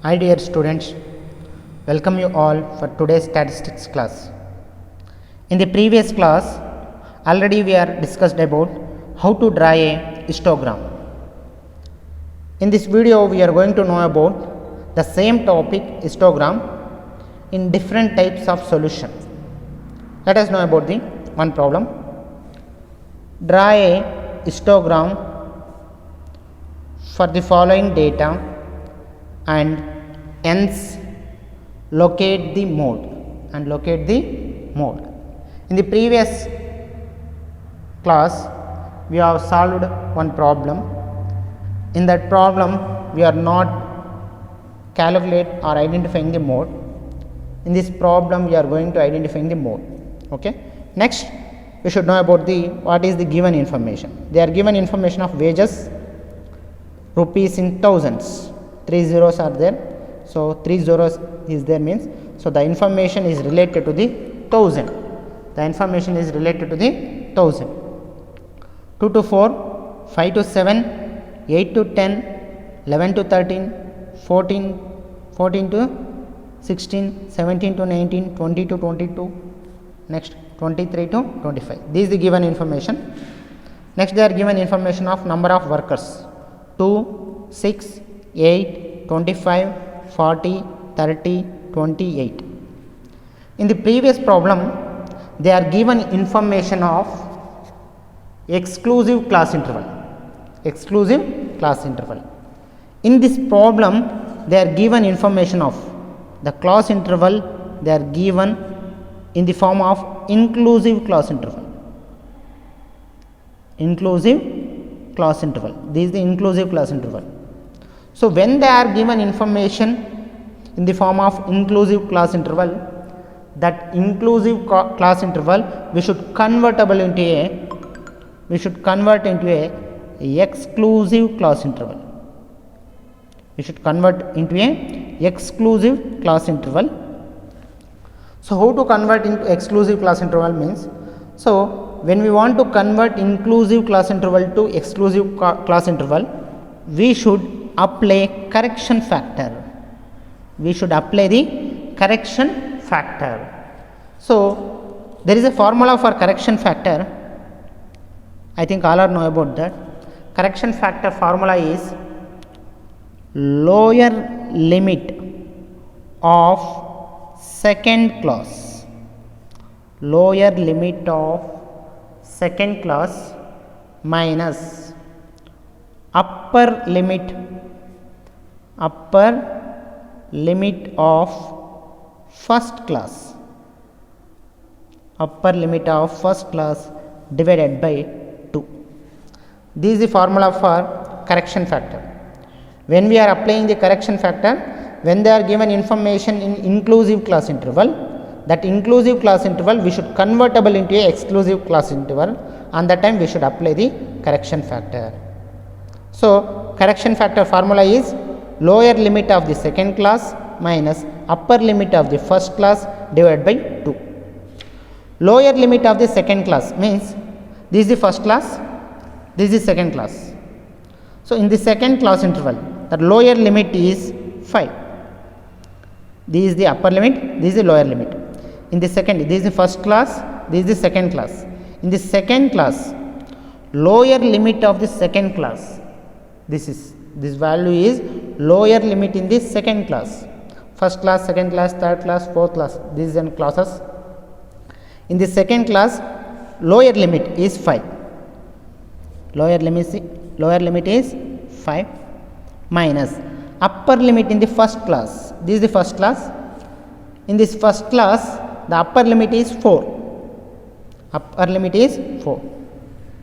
Hi dear students, welcome you all for today's statistics class. In the previous class, already we are discussed about how to draw a histogram. In this video, we are going to know about the same topic histogram in different types of solution. Let us know about the one problem. Draw a histogram for the following data and hence locate the mode In the previous class we have solved one problem. In that problem we are not calculate or identifying the mode. In this problem we are going to identifying the mode. Okay, next we should know about the what is the given information. They are given information of wages rupees in thousands. 3 zeros are there, so 3 zeros is there means, so the information is related to the 1000. The information is related to the 1000. 2 to 4, 5 to 7, 8 to 10, 11 to 13, 14 to 16, 17 to 19, 20 to 22, next 23 to 25. This is the given information. Next they are given information of number of workers: 2, 6, 8, 25, 40, 30, 28. In the previous problem, they are given information of exclusive class interval. In this problem, they are given information of the class interval. They are given in the form of inclusive class interval. This is the inclusive class interval. So when they are given information in the form of inclusive class interval, that inclusive class interval we should convert into a exclusive class interval. So how to convert into exclusive class interval means, so when we want to convert inclusive class interval to exclusive class interval, we should apply correction factor. So there is a formula for correction factor. I think all are know about that. Correction factor formula is lower limit of second class minus upper limit of first class divided by 2. This is the formula for correction factor. When we are applying the correction factor, when they are given information in inclusive class interval, that inclusive class interval we should convertible into a exclusive class interval, and that time we should apply the correction factor. So correction factor formula is lower limit of the second class minus upper limit of the first class divided by 2. Lower limit of the second class means this is the first class, this is second class. So in the second class interval, the lower limit is 5. This is the upper limit, this is the lower limit. In the second, this is the first class, this is the second class. In the second class, lower limit of the second class, this value is lower limit in the second class. First class, second class, third class, fourth class, these are classes. In the second class, lower limit is 5. Lower limit is 5 minus upper limit in the first class. This is the first class. In this first class, the upper limit is 4.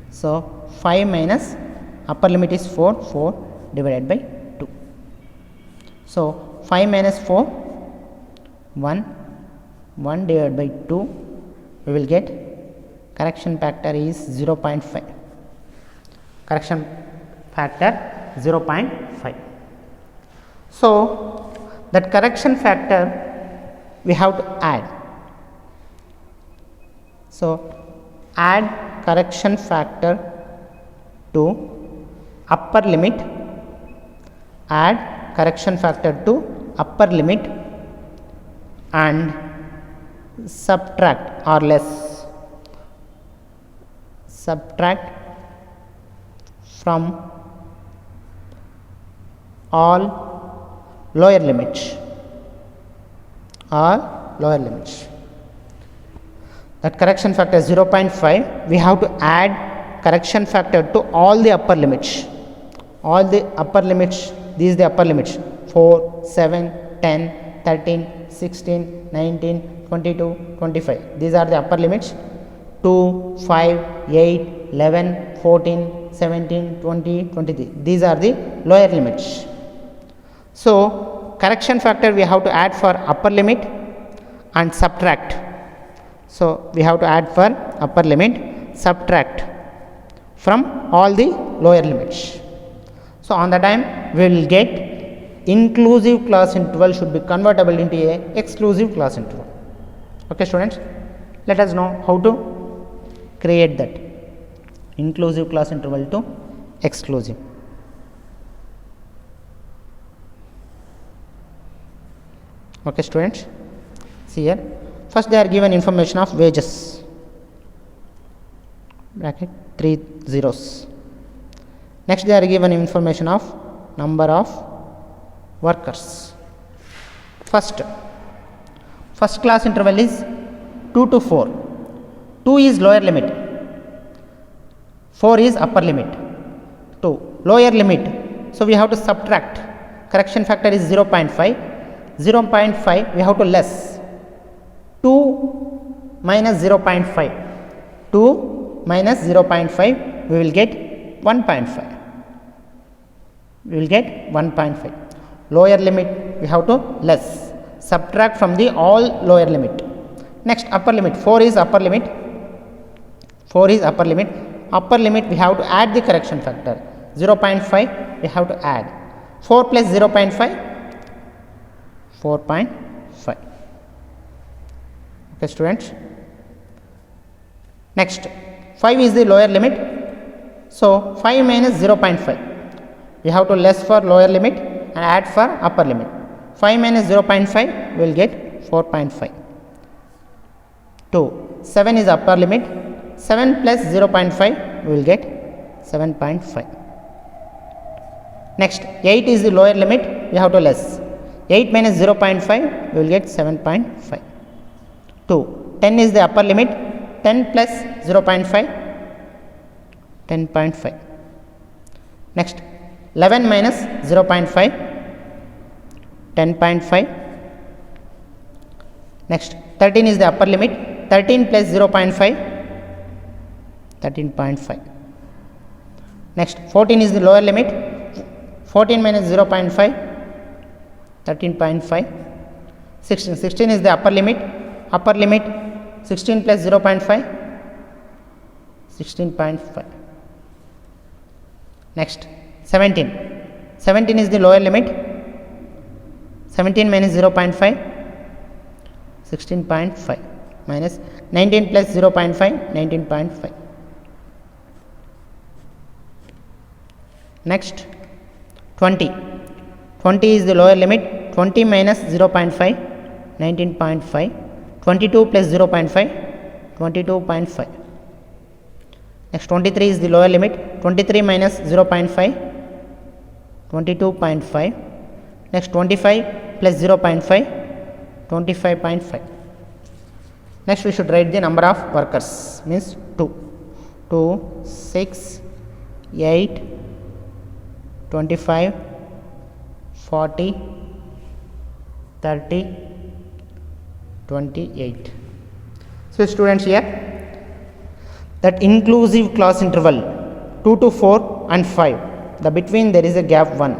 So 5 minus upper limit is 4 divided by 2. So 5 minus 4, 1 divided by 2, we will get correction factor is 0.5. So that correction factor we have to add. So add correction factor to upper limit, add correction factor to upper limit and subtract or less. Subtract from all lower limits. All lower limits. That correction factor is 0.5. We have to add correction factor to all the upper limits. All the upper limits, these are the upper limits: 4, 7, 10, 13, 16, 19, 22, 25. These are the upper limits. 2, 5, 8, 11, 14, 17, 20, 23. These are the lower limits. So correction factor we have to add for upper limit and subtract. So we have to add for upper limit, subtract from all the lower limits. So on the time we will get inclusive class interval should be convertible into a exclusive class interval. Okay students, let us know how to create that inclusive class interval to exclusive. Okay students, see here, first they are given information of wages, bracket 3 zeros. Next they are given information of number of workers. First class interval is 2 to 4. 2 is lower limit, 4 is upper limit. 2 lower limit, so we have to subtract. Correction factor is 0.5. 0.5 we have to less. 2 minus 0.5. 2 minus 0.5 we will get 1.5. We will get 1.5. Lower limit we have to less. Subtract from the all lower limit. Next upper limit, 4 is upper limit. 4 is upper limit. Upper limit we have to add the correction factor. 0.5 we have to add. 4 plus 0.5, 4.5. Okay students. Next 5 is the lower limit. So 5 minus 0.5. We have to less for lower limit and add for upper limit. 5 minus 0.5 we will get 4.5. 2. 7 is upper limit. 7 plus 0.5 we will get 7.5. Next 8 is the lower limit, we have to less. 8 minus 0.5 we will get 7.5. 2. 10 is the upper limit. 10 plus 0.5, 10.5. Next 11 minus 0.5, 10.5. Next 13 is the upper limit. 13 plus 0.5, 13.5. Next 14 is the lower limit. 14 minus 0.5, 13.5. 16 is the upper limit. 16 plus 0.5, 16.5. Next 17 is the lower limit. 17 minus 0.5, 16.5, minus 19 plus 0.5, 19.5. Next 20 is the lower limit. 20 minus 0.5, 19.5. 22 plus 0.5, 22.5. Next 23 is the lower limit. 23 minus 0.5, 22.5. Next 25 plus 0.5, 25.5. Next we should write the number of workers, means 2, 6, 8, 25, 40, 30, 28. So students, here that inclusive class interval 2 to 4 and 5, the between there is a gap 1,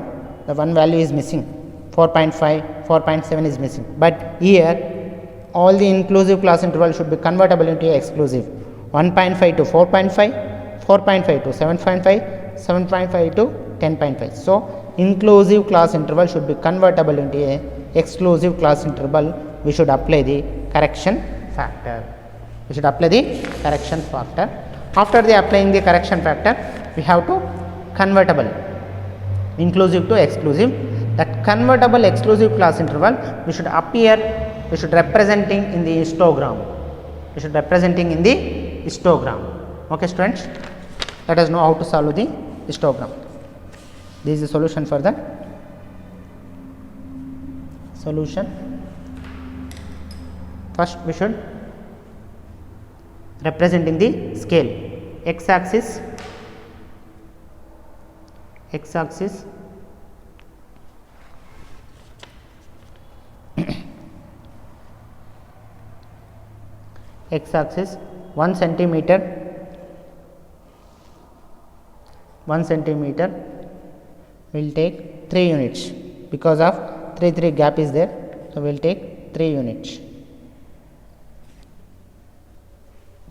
the one value is missing, 4.5, 4.7 is missing, but here all the inclusive class interval should be convertible into exclusive. 1.5 to 4.5, 4.5 to 7.5, 7.5 to 10.5. So inclusive class interval should be convertible into a exclusive class interval. We should apply the correction factor. After the applying the correction factor, we have to convertible inclusive to exclusive. that convertible exclusive class interval we should representing in the histogram. We should representing in the histogram. Okay students, let us know how to solve the histogram. This is the solution for the solution. First we should representing the scale. X axis x axis x axis 1 centimeter will take 3 units because of 3 gap is there, so we will take 3 units.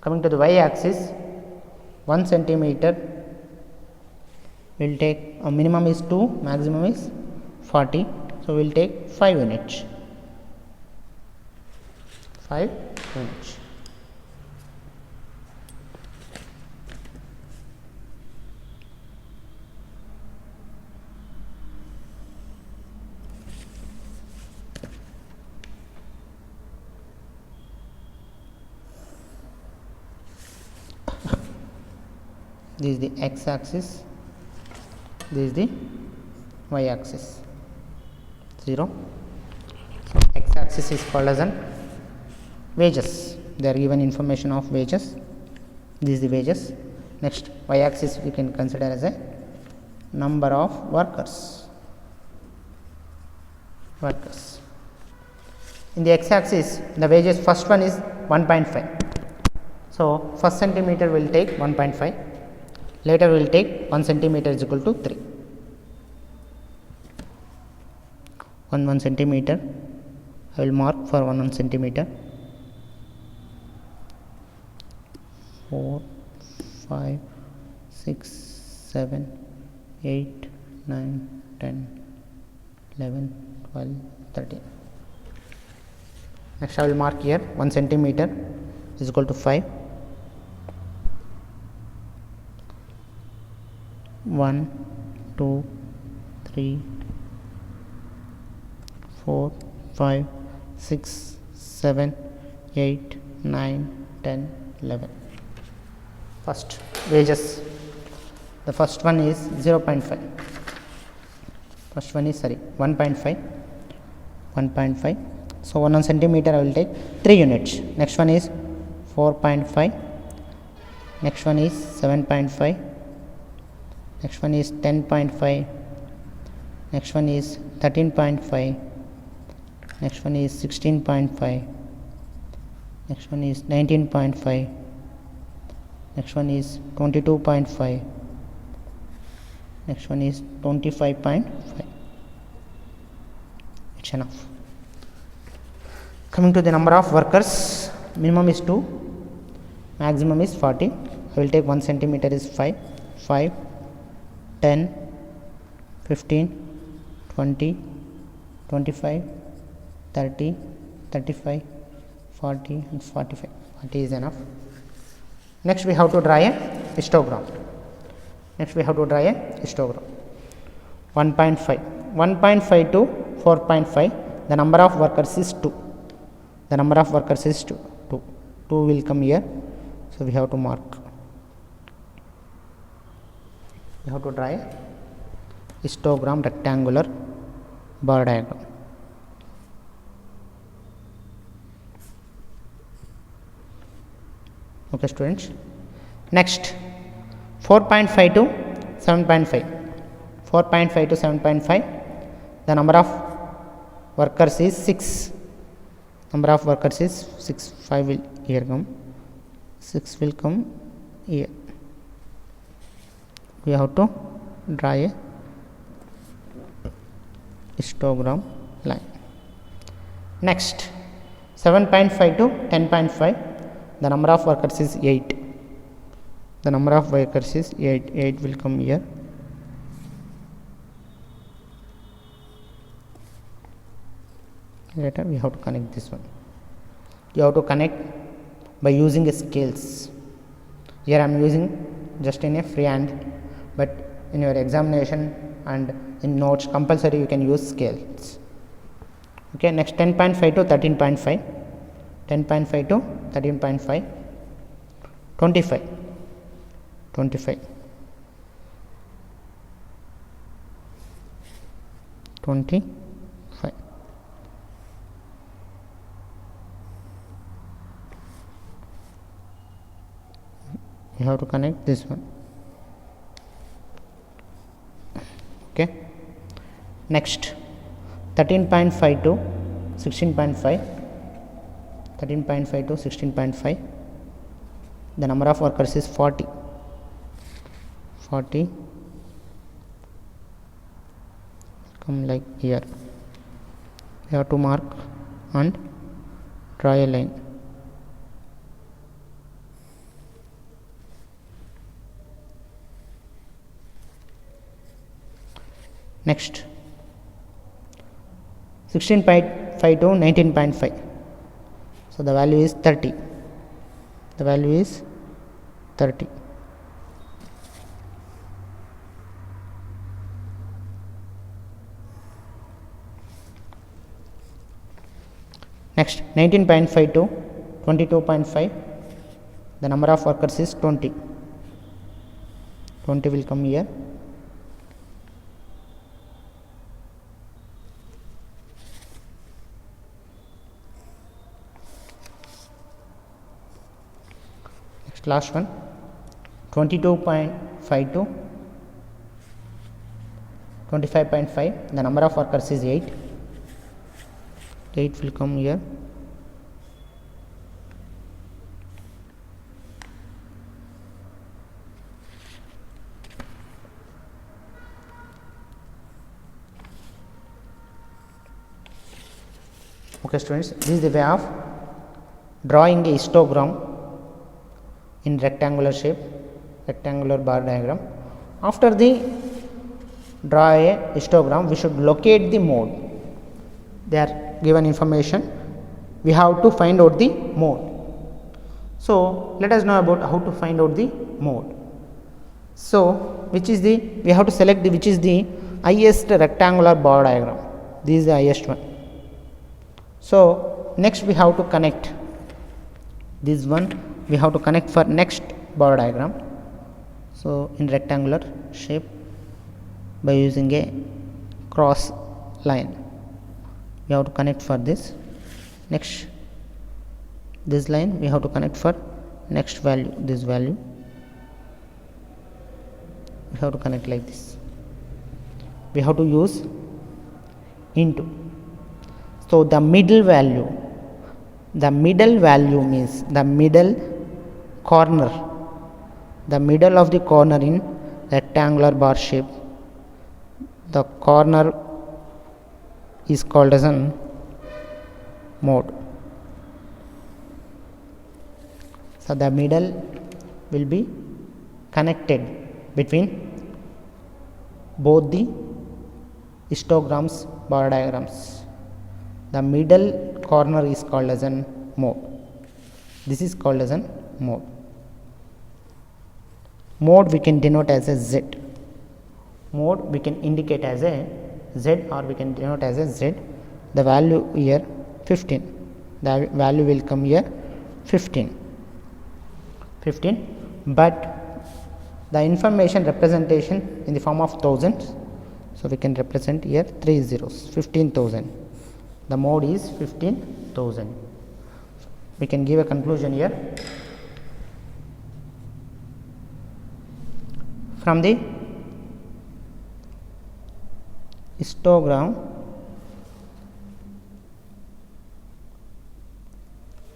Coming to the y axis, 1 centimeter will take a minimum is 2, maximum is 40, so we will take 5 units. 5 units. This is the x axis, this is the y axis, 0. So x axis is called as an wages. They are given information of wages. This is the wages. Next, y axis we can consider as a number of workers. In the x axis, the wages first one is 1.5. So first centimeter will take 1.5. Later we will take 1 centimeter is equal to 3. 1 centimeter, I will mark for 1 centimeter. 4, 5, 6, 7, 8, 9, 10, 11, 12, 13. Next I will mark here 1 centimeter is equal to 5. 1, 2, 3, 4, 5, 6, 7, 8, 9, 10, 11. First wages, the first one is 0.5. First one is 1.5. So 1 centimeter I will take 3 units. Next one is 4.5. Next one is 7.5. Next one is 10.5. Next one is 13.5. Next one is 16.5. Next one is 19.5. Next one is 22.5. Next one is 25.5. It's enough. Coming to the number of workers, minimum is 2, maximum is 40. I will take 1 centimeter is 5, 10, 15, 20, 25, 30, 35, 40 and 45. 40 is enough. Next we have to draw a histogram. 1.5 to 4.5, the number of workers is 2. 2 will come here, so we have to mark. We have to draw a histogram rectangular bar diagram. Okay students, next 4.5 to 7.5. 4.5 to 7.5, the number of workers is 6. 5 will here come, 6 will come here. We have to draw a histogram line. Next 7.5 to 10.5, the number of workers is 8. 8 will come here. Later we have to connect this one. You have to connect by using a scales. Here I am using just in a free hand, but in your examination and in notes compulsory you can use scales. Okay, next 10.5 to 13.5, 10.5 to 13.5, 25, 25, 25. You have to connect this one. Okay, next 13.5 to 16.5, 13.5 to 16.5, the number of workers is 40, 40, come like here, you have to mark and draw a line. Next 16.5 to 19.5, so the value is 30, the value is 30. Next 19.5 to 22.5, the number of workers is 20, 20 will come here. Last one 22.5 to 25.5, the number of workers is 8, 8 will come here. Okay students, this is the way of drawing a histogram in rectangular shape, rectangular bar diagram. After the draw a histogram, we should locate the mode. They are given information, we have to find out the mode. So let us know about how to find out the mode. So which is the, we have to select the which is the highest rectangular bar diagram. This is the highest one. So next we have to connect this one, we have to connect for next bar diagram. So in rectangular shape by using a cross line, we have to connect for this. Next this line we have to connect for next value, this value we have to connect like this. We have to use into. So the middle value means the middle corner, the middle of the corner in rectangular bar shape, the corner is called as an mode. So the middle will be connected between both the histograms bar diagrams. The middle corner is called as an mode. This is called as an mode. Mode we can denote as a Z. Mode we can indicate as a Z or we can denote as a Z. The value here 15. The value will come here 15. 15. But the information representation in the form of thousands. So we can represent here 3 zeros, 15,000. The mode is 15,000. We can give a conclusion here. From the histogram,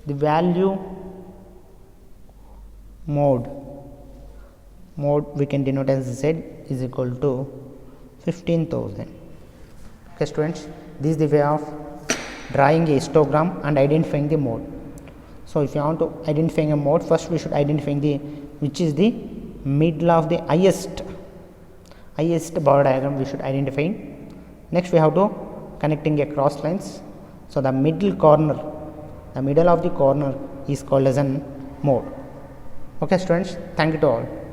the value mode we can denote as Z is equal to 15,000. Okay students, this is the way of drawing a histogram and identifying the mode. So if you want to identify a mode, first we should identify the which is the middle of the highest bar diagram we should identify. Next we have to connecting a cross lines. So the middle of the corner is called as an mode. Okay students, thank you to all.